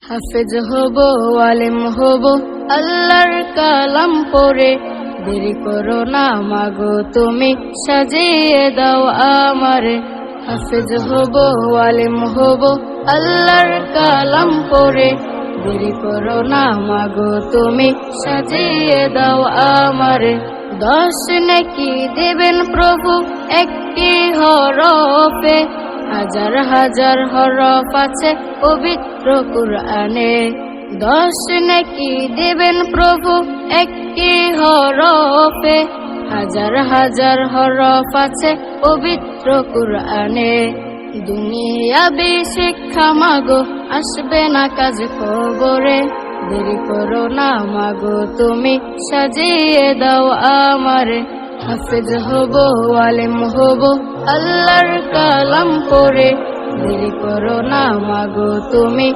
হাফেজ হব, আলেম হব, আল্লাহর কালাম পড়ে। দেরি করো না মাগো তুমি, সাজিয়ে দাও আমারে। হাফেজ হব, আলেম হব, আল্লাহর কালাম পড়ে। দেরি করো না মাগো তুমি, সাজিয়ে দাও আমারে। 10 নেকি দেবেন প্রভু একটি হরফে, হাজার হাজার হরফ আছে পবিত্র কুরআনে। 10 নেকি দেবেন প্রভু একটি হরফে, হাজার হাজার হরফ আছে পবিত্র কুরআনে। দুনিয়াবি শিক্ষা মাগো আসবে না কাজ কবরে। দেরি করো না মাগো তুমি, সাজিয়ে দাও আমারে। হাফেজ হব, আলেম হব, আল্লাহর কালাম পড়ে। দেরি করো না মাগো তুমি।